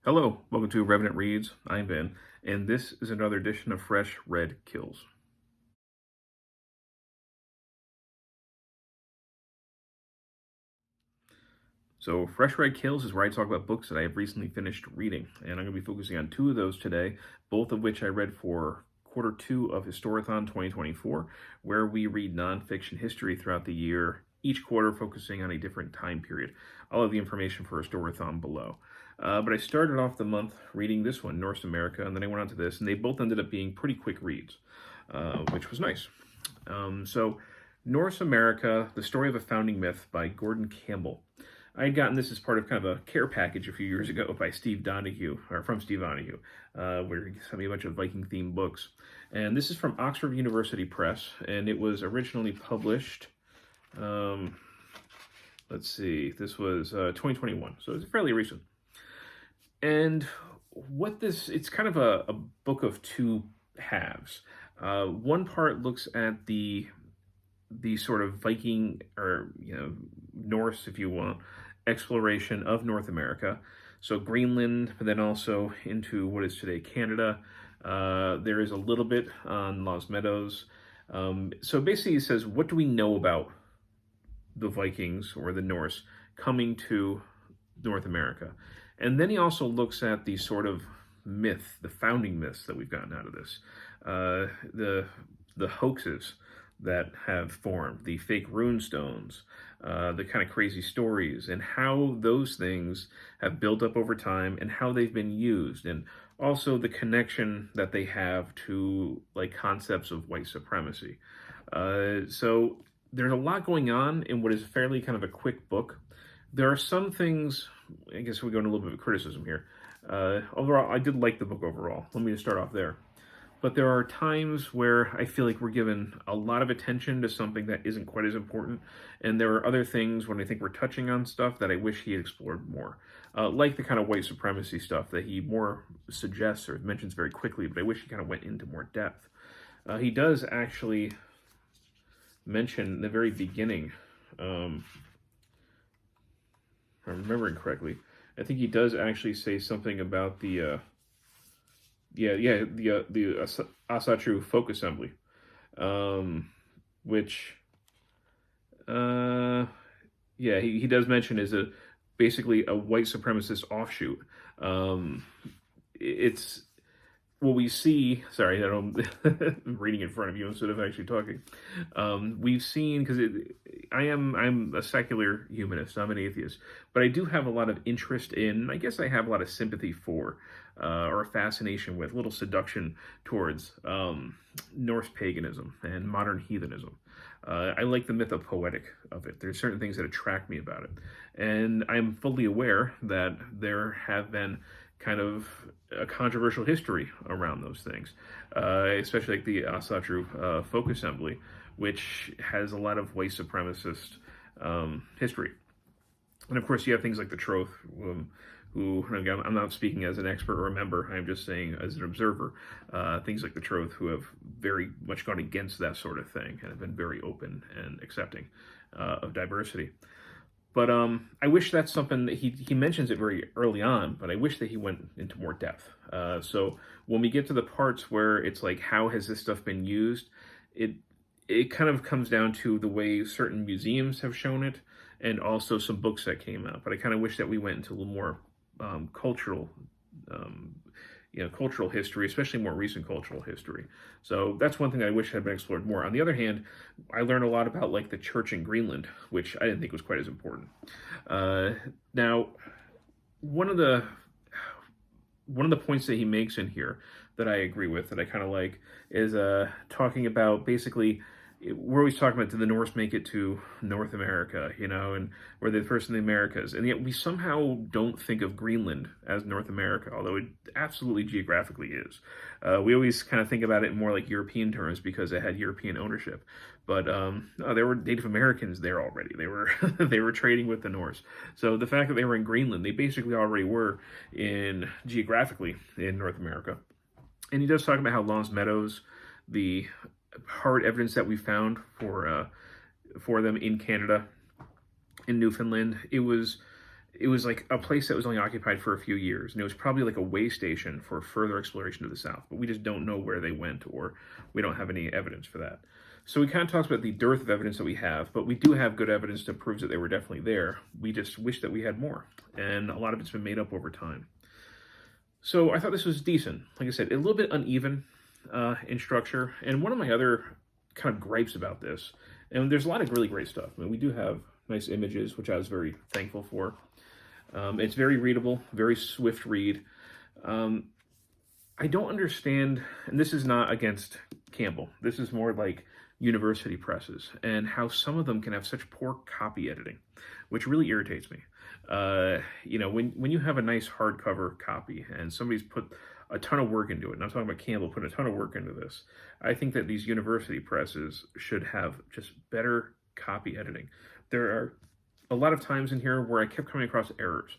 Hello, welcome to Revenant Reads. I'm Ben, and this is another edition of Fresh Red Kills. So, Fresh Red Kills is where I talk about books that I have recently finished reading, and I'm going to be focusing on two of those today, both of which I read for Q2 of Historathon 2024, where we read nonfiction history throughout the year, each quarter focusing on a different time period. I'll have the information for Historathon below. But I started off the month reading this one, Norse America, and then I went on to this, and they both ended up being pretty quick reads, which was nice. So, Norse America, The Story of a Founding Myth by Gordon Campbell. I had gotten this as part of kind of a care package a few years ago by Steve Donahue, or from Steve Donahue, where he sent me a bunch of Viking-themed books. And this is from Oxford University Press, and it was originally published, let's see, this was 2021, so it's fairly recent. And it's kind of a book of two halves. One part looks at the sort of Viking, or Norse, if you want, exploration of North America. So Greenland, but then also into what is today Canada. There is a little bit on Lost Meadows. So basically, it says, what do we know about the Vikings or the Norse coming to North America? And then he also looks at the sort of myth, the founding myths that we've gotten out of this, the hoaxes that have formed, the fake rune stones, the kind of crazy stories, and how those things have built up over time and how they've been used, and also the connection that they have to like concepts of white supremacy. So there's a lot going on in what is fairly kind of a quick book. There are some things, I guess we go into a little bit of criticism here. Overall, I did like the book overall. Let me just start off there. But there are times where I feel like we're given a lot of attention to something that isn't quite as important. And there are other things when I think we're touching on stuff that I wish he had explored more. Like the kind of white supremacy stuff that he more suggests or mentions very quickly, but I wish he kind of went into more depth. He does actually mention in the very beginning, if I'm remembering correctly, I think he does actually say something about the Asatru Folk Assembly, which, he does mention is basically a white supremacist offshoot. It's what we see. Sorry, I'm reading in front of you instead of actually talking. We've seen, because I'm a secular humanist, I'm an atheist, but I do have a lot of interest in, I guess I have a lot of sympathy for, or a fascination with, little seduction towards Norse paganism and modern heathenism. I like the mythopoetic of it. There's certain things that attract me about it. And I'm fully aware that there have been kind of a controversial history around those things, especially like the Asatru Folk Assembly, which has a lot of white supremacist history. And of course, you have things like the Troth, who, again, I'm not speaking as an expert or a member, I'm just saying as an observer, things like the Troth, who have very much gone against that sort of thing and have been very open and accepting of diversity. But I wish that's something that he mentions it very early on, but I wish that he went into more depth. So when we get to the parts where it's like, how has this stuff been used? It kind of comes down to the way certain museums have shown it, and also some books that came out. But I kind of wish that we went into a little more cultural history, especially more recent cultural history. So that's one thing I wish had been explored more. On the other hand, I learned a lot about like the church in Greenland, which I didn't think was quite as important. Now, one of the points that he makes in here that I agree with, that I kind of like, is talking about basically, we're always talking about, did the Norse make it to North America, and were they the first in the Americas? And yet we somehow don't think of Greenland as North America, although it absolutely geographically is. We always kind of think about it in more like European terms because it had European ownership. But no, there were Native Americans there already. They were they were trading with the Norse. So the fact that they were in Greenland, they basically already were geographically in North America. And he does talk about how Lost Meadows, the hard evidence that we found for them in Canada, in Newfoundland, it was it was like a place that was only occupied for a few years, and it was probably like a way station for further exploration to the south, but we just don't know where they went, or we don't have any evidence for that. So we kind of talked about the dearth of evidence that we have, but we do have good evidence that proves that they were definitely there. We just wish that we had more, and a lot of it's been made up over time. So I thought this was decent. Like I said, a little bit uneven in structure, and one of my other kind of gripes about this, and there's a lot of really great stuff. I mean, we do have nice images, which I was very thankful for. It's very readable, very swift read. I don't understand, and this is not against Campbell, this is more like university presses, and how some of them can have such poor copy editing, which really irritates me. You know, when you have a nice hardcover copy and somebody's put a ton of work into it, and I'm talking about Campbell putting a ton of work into this, I think that these university presses should have just better copy editing. There are a lot of times in here where I kept coming across errors.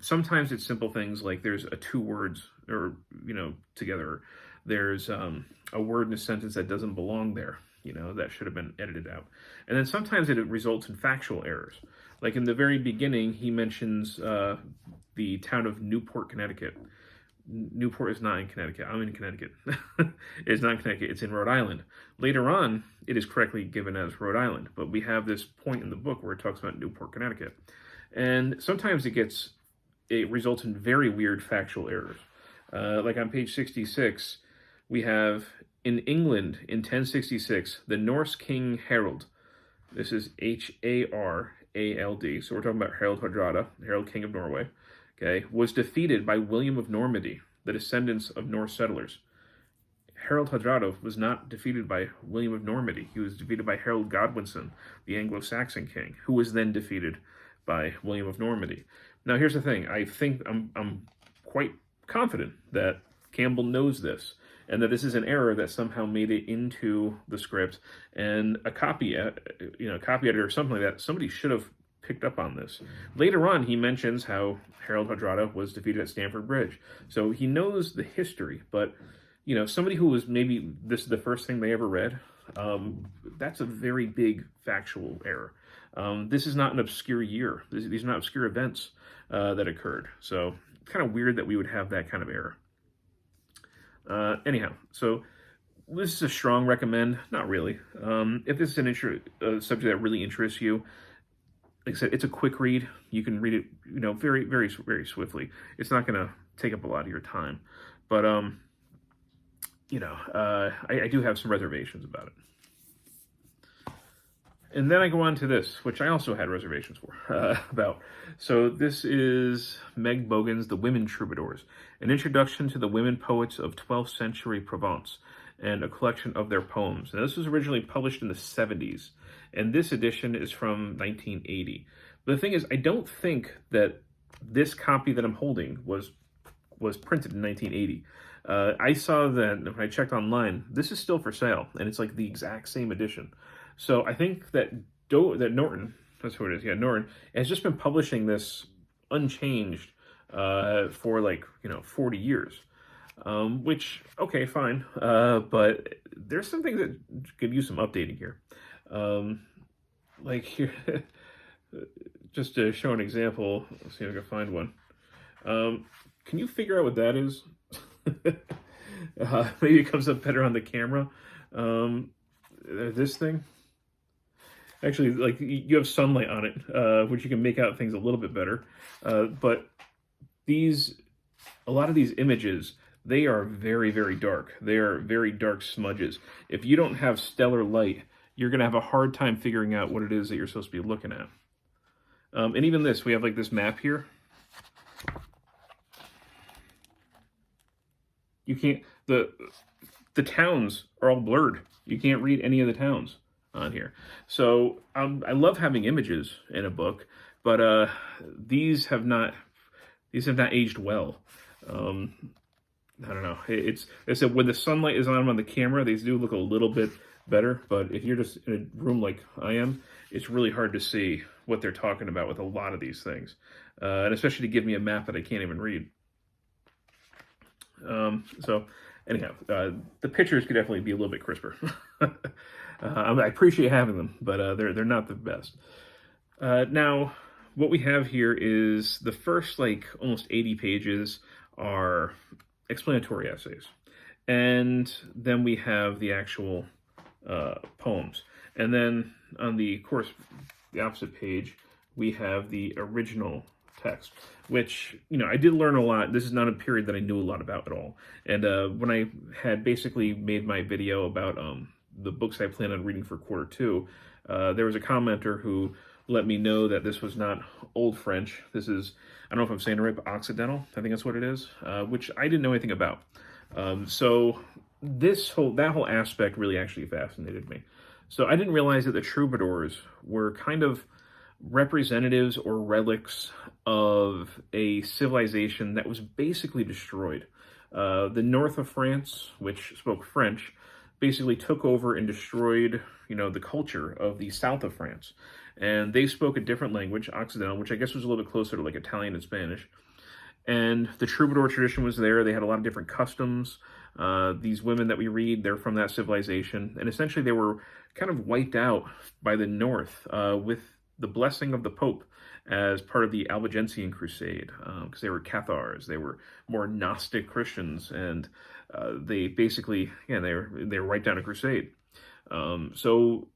Sometimes it's simple things like there's a two words, or, you know, together. There's a word in a sentence that doesn't belong there, you know, that should have been edited out. And then sometimes it results in factual errors. Like in the very beginning, he mentions the town of Newport, Connecticut. Newport is not in Connecticut. I'm in Connecticut. It's not in Connecticut. It's in Rhode Island. Later on, it is correctly given as Rhode Island, but we have this point in the book where it talks about Newport, Connecticut. And sometimes it results in very weird factual errors. Like on page 66, we have, in England in 1066, the Norse king Harold, this is Harald, so we're talking about Harald Hardrada, Harold, king of Norway, okay, was defeated by William of Normandy, the descendants of Norse settlers. Harold Hardrada was not defeated by William of Normandy. He was defeated by Harold Godwinson, the Anglo-Saxon king, who was then defeated by William of Normandy. Now, here's the thing. I think I'm quite confident that Campbell knows this, and that this is an error that somehow made it into the script, and a copy editor or something like that, somebody should have picked up on this. Later on, he mentions how Harold Hardrada was defeated at Stamford Bridge. So he knows the history, but, you know, somebody who was maybe this is the first thing they ever read, that's a very big factual error. This is not an obscure year. These are not obscure events that occurred. So it's kind of weird that we would have that kind of error. Anyhow, so this is a strong recommend. Not really. If this is a subject that really interests you, like I said, it's a quick read. You can read it, you know, very, very, very swiftly. It's not going to take up a lot of your time. But, you know, I do have some reservations about it. And then I go on to this, which I also had reservations for, about. So this is Meg Bogin's The Women Troubadours, an introduction to the women poets of 12th century Provence, and a collection of their poems. Now, this was originally published in the 70s, and this edition is from 1980. But the thing is, I don't think that this copy that I'm holding was printed in 1980. I saw that when I checked online, this is still for sale, and it's like the exact same edition. So I think that Norton, that's who it is, yeah, Norton, has just been publishing this unchanged for like, you know, 40 years. Which, okay, fine. But there's some things that could use some updating here. Like here, just to show an example, let's see if I can find one. Can you figure out what that is? Maybe it comes up better on the camera. This thing. Actually, like, you have sunlight on it, which you can make out things a little bit better. But a lot of these images, they are very, very dark. They are very dark smudges. If you don't have stellar light, you're going to have a hard time figuring out what it is that you're supposed to be looking at. And even this, we have like this map here. You can't, the towns are all blurred. You can't read any of the towns on here. So I love having images in a book, but these have not aged well. I don't know. It's when the sunlight is on the camera, these do look a little bit better. But if you're just in a room like I am, it's really hard to see what they're talking about with a lot of these things, and especially to give me a map that I can't even read. So anyhow, the pictures could definitely be a little bit crisper. I appreciate having them, but they're not the best. Now, what we have here is the first, like, almost 80 pages are explanatory essays. And then we have the actual poems. And then on the, of course, the opposite page, we have the original text, which, I did learn a lot. This is not a period that I knew a lot about at all. And when I had basically made my video about the books I plan on reading for quarter two, there was a commenter who let me know that this was not Old French. This is, I don't know if I'm saying it right, but Occidental, I think that's what it is, which I didn't know anything about. So that whole aspect really actually fascinated me. So I didn't realize that the Troubadours were kind of representatives or relics of a civilization that was basically destroyed. The north of France, which spoke French, basically took over and destroyed, the culture of the south of France. And they spoke a different language, Occidental, which I guess was a little bit closer to like Italian and Spanish. And the troubadour tradition was there. They had a lot of different customs. These women that we read, they're from that civilization. And essentially they were kind of wiped out by the North with the blessing of the Pope as part of the Albigensian Crusade, because they were Cathars. They were more Gnostic Christians, and they basically, they were wiped out in a crusade. So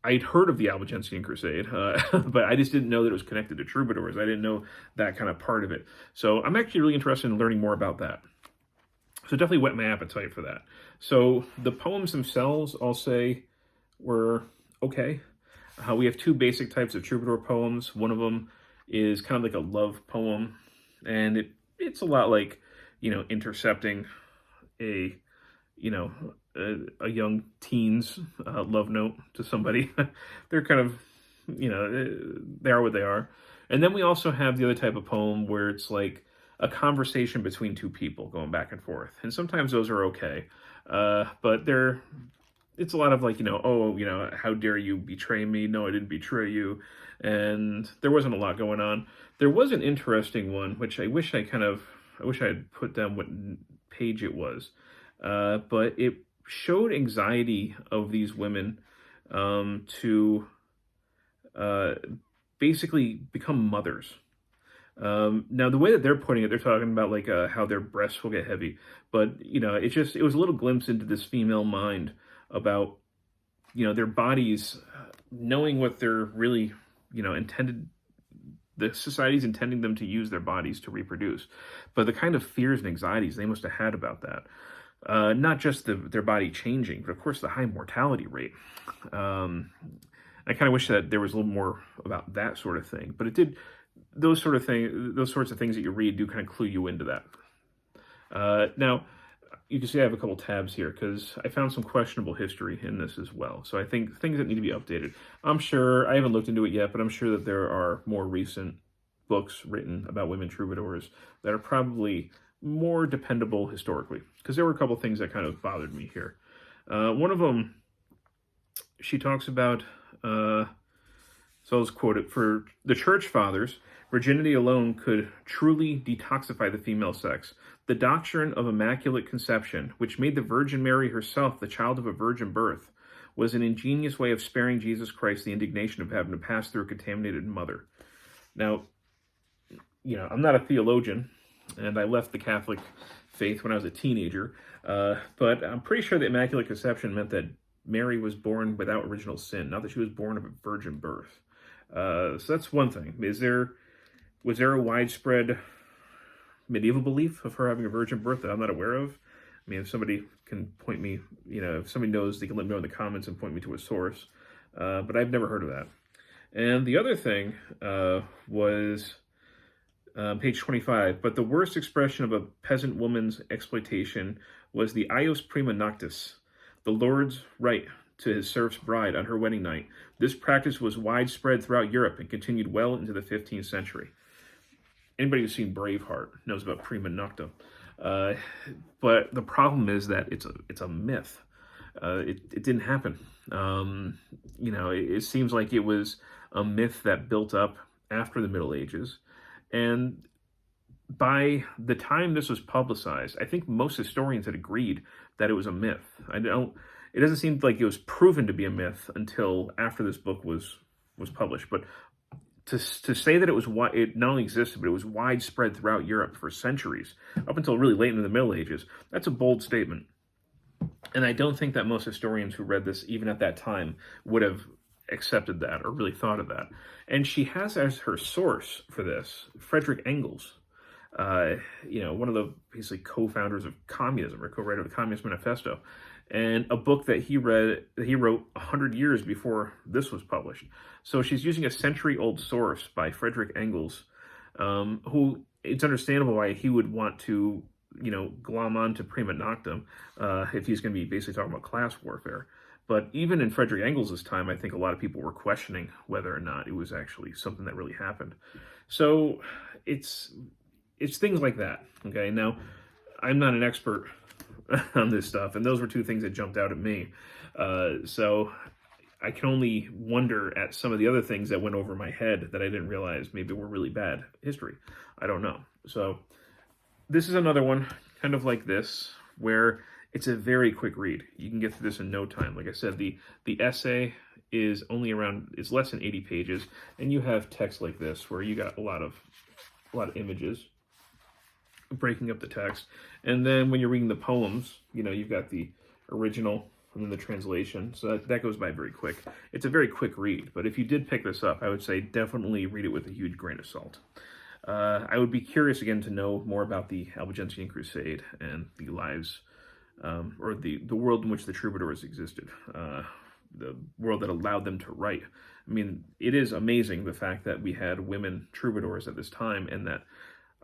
I'd heard of the Albigensian Crusade, but I just didn't know that it was connected to troubadours. I didn't know that kind of part of it. So I'm actually really interested in learning more about that. So definitely whet my appetite for that. So the poems themselves, I'll say, were okay. We have two basic types of troubadour poems. One of them is kind of like a love poem, and it's a lot like, intercepting a young teen's love note to somebody. They're kind of, they are what they are. And then we also have the other type of poem where it's like a conversation between two people going back and forth. And sometimes those are okay. But it's a lot of like, how dare you betray me? No, I didn't betray you. And there wasn't a lot going on. There was an interesting one, which I wish I had put down what page it was. But it showed anxiety of these women to basically become mothers. Now, the way that they're putting it, they're talking about like how their breasts will get heavy. But, it was a little glimpse into this female mind about, their bodies knowing what they're really, intended. The society's intending them to use their bodies to reproduce. But the kind of fears and anxieties they must have had about that. Not just their body changing, but of course the high mortality rate. I kind of wish that there was a little more about that sort of thing. But it did, those sorts of things that you read do kind of clue you into that. Now, you can see I have a couple tabs here because I found some questionable history in this as well. So I think things that need to be updated. I'm sure, I haven't looked into it yet, but I'm sure that there are more recent books written about women troubadours that are probably more dependable historically, because there were a couple things that kind of bothered me here. One of them, she talks about, so I'll just quote it, for the church fathers, virginity alone could truly detoxify the female sex. The doctrine of immaculate conception, which made the Virgin Mary herself the child of a virgin birth, was an ingenious way of sparing Jesus Christ the indignation of having to pass through a contaminated mother. Now, I'm not a theologian, and I left the Catholic faith when I was a teenager, but I'm pretty sure that Immaculate Conception meant that Mary was born without original sin, not that she was born of a virgin birth. So that's one thing. Was there a widespread medieval belief of her having a virgin birth that I'm not aware of? I mean, if somebody can point me, if somebody knows, they can let me know in the comments and point me to a source. But I've never heard of that. And the other thing was... page 25, but the worst expression of a peasant woman's exploitation was the ius prima noctis, the Lord's right to his serf's bride on her wedding night. This practice was widespread throughout Europe and continued well into the 15th century. Anybody who's seen Braveheart knows about prima nocta. But the problem is that it's a myth. It didn't happen. It seems like it was a myth that built up after the Middle Ages. And by the time this was publicized, I think most historians had agreed that it was a myth. It doesn't seem like it was proven to be a myth until after this book was published. But to say that it not only existed, but it was widespread throughout Europe for centuries, up until really late into the Middle Ages, that's a bold statement. And I don't think that most historians who read this, even at that time, would have accepted that or really thought of that. And she has as her source for this Frederick Engels, one of the basically co-founders of communism, or co-writer of the Communist Manifesto, and a book that he wrote 100 years before this was published. So she's using a century-old source by Frederick Engels, who it's understandable why he would want to, glom on to prima noctum if he's going to be basically talking about class warfare. But even in Frederick Engels' time, I think a lot of people were questioning whether or not it was actually something that really happened. So it's things like that. Okay, now I'm not an expert on this stuff, and those were two things that jumped out at me. So I can only wonder at some of the other things that went over my head that I didn't realize maybe were really bad history. I don't know. So this is another one, kind of like this, where it's a very quick read. You can get through this in no time. Like I said, the essay is it's less than 80 pages, and you have text like this where you got a lot of images breaking up the text. And then when you're reading the poems, you've got the original and then the translation. So that goes by very quick. It's a very quick read, but if you did pick this up, I would say definitely read it with a huge grain of salt. I would be curious again to know more about the Albigensian Crusade and the lives, or the world in which the troubadours existed, the world that allowed them to write. I mean, it is amazing the fact that we had women troubadours at this time, and that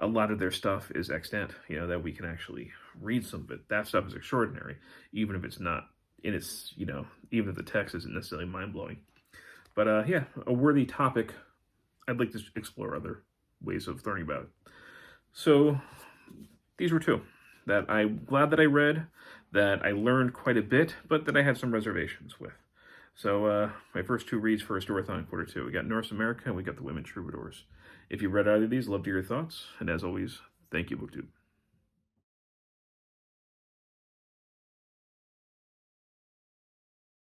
a lot of their stuff is extant, that we can actually read some of it. That stuff is extraordinary, even if it's not in its, even if the text isn't necessarily mind-blowing. But yeah, a worthy topic. I'd like to explore other ways of learning about it. So these were two that I'm glad that I read, that I learned quite a bit, but that I had some reservations with. So my first two reads for Historathon Q2. We got Norse America and we got the Women Troubadours. If you read either of these, love to hear your thoughts. And as always, thank you, BookTube.